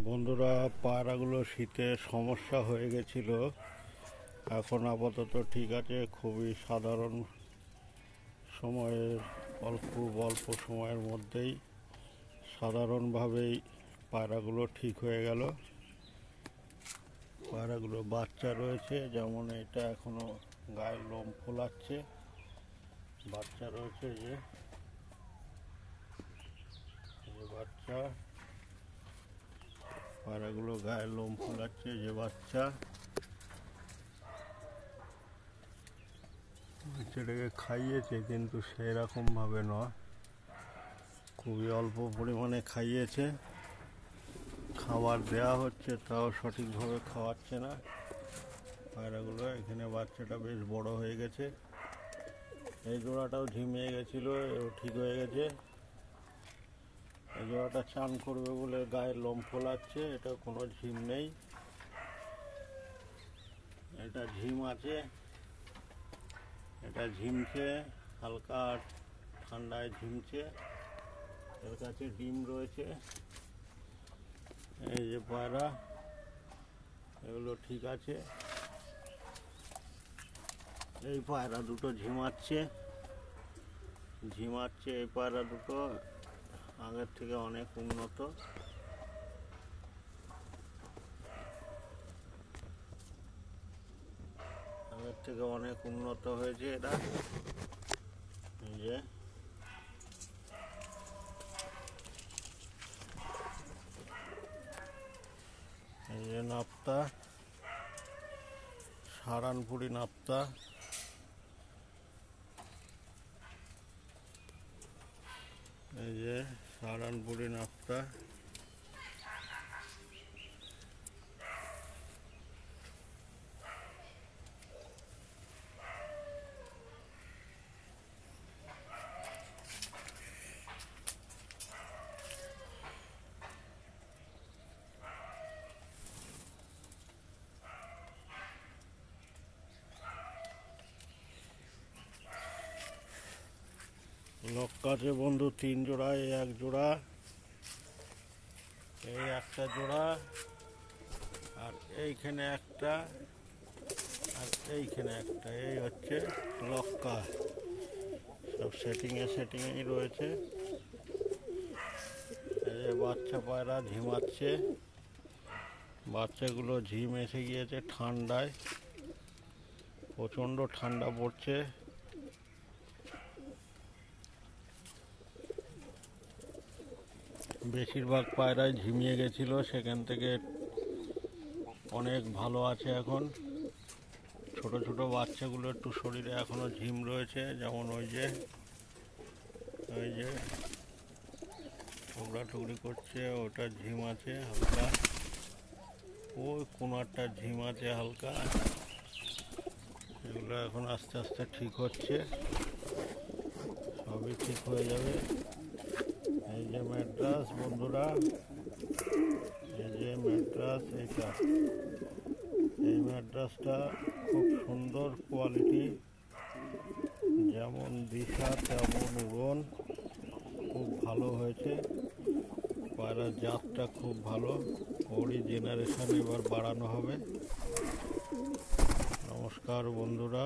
বন্ধুরা, পায়রাগুলো শীতে সমস্যা হয়ে গেছিল, এখন আপাতত ঠিক আছে। খুবই সাধারণ সময়ের খুব অল্প সময়ের মধ্যেই সাধারণভাবেই পায়রাগুলো ঠিক হয়ে গেল। পায়রাগুলো বাচ্চা রয়েছে, যেমন এটা এখনো গায়ের লোম ফোলাচ্ছে, বাচ্চা রয়েছে, যে বাচ্চা পায়রাগুলো গায়ের লোম ফোলাচ্ছে, যে বাচ্চাটাকে খাইয়েছে, কিন্তু সেরকমভাবে নয়, খুবই অল্প পরিমাণে খাইয়েছে। খাবার দেওয়া হচ্ছে, তাও সঠিকভাবে খাওয়াচ্ছে না পায়রাগুলো। এখানে বাচ্চাটা বেশ বড় হয়ে গেছে। এই জোড়াটাও ঝিমিয়ে গেছিলো, এও ঠিক হয়ে গেছে। এই জোড়াটা চান করবে বলে গায়ের লোম ফোলাচ্ছে, এটা কোনো ঝিম নেই, এটা ঝিম আছে, এটা ঝিমছে, হালকা ঠান্ডায় ঝিমছে। এর কাছে ডিম রয়েছে। এই যে পায়রা, এগুলো ঠিক আছে। এই পায়রা দুটো ঝিমাচ্ছে, এই পায়রা দুটো আগের থেকে অনেক উন্নত। আগের থেকে অনেক উন্নত হয়েছে এরা। এই যে নাপ্তা, সারানপুরি নাপ্তা। এই যে সারানপুরি নাপ্তা। লক্কা আছে বন্ধু, 3 জোড়া, এই 1 জোড়া, এই একটা জোড়া, আর এইখানে একটা, আর এইখানে একটা। এই হচ্ছে লক্কা, সব সেটিংয়েই রয়েছে। এই যে বাচ্চা পায়রা ঝিমাচ্ছে, বাচ্চাগুলো ঝিম এসে গিয়েছে ঠান্ডায়, প্রচণ্ড ঠান্ডা পড়ছে। বেশিরভাগ পায়রাই ঝিমিয়ে গেছিল, সেখান থেকে অনেক ভালো আছে এখন। ছোট ছোট বাচ্চাগুলো একটু শরীরে এখনো ঝিম রয়েছে, যেমন ওই যে টুকরা টুকরি করছে, ওটা ঝিম আছে হালকা, ওই কোনারটা ঝিম আছে হালকা। এগুলো এখন আস্তে আস্তে ঠিক হচ্ছে, সবই ঠিক হয়ে যাবে। এই যে ম্যাড্রাস বন্ধুরা, এই যে ম্যাড্রাস, এই ম্যাড্রাসটা খুব সুন্দর কোয়ালিটি, যেমন দিশা তেমন উড়ন, খুব ভালো হয়েছে। পায়রার জাতটা খুব ভালো, ওরই জেনারেশন এবার বাড়ানো হবে। নমস্কার বন্ধুরা।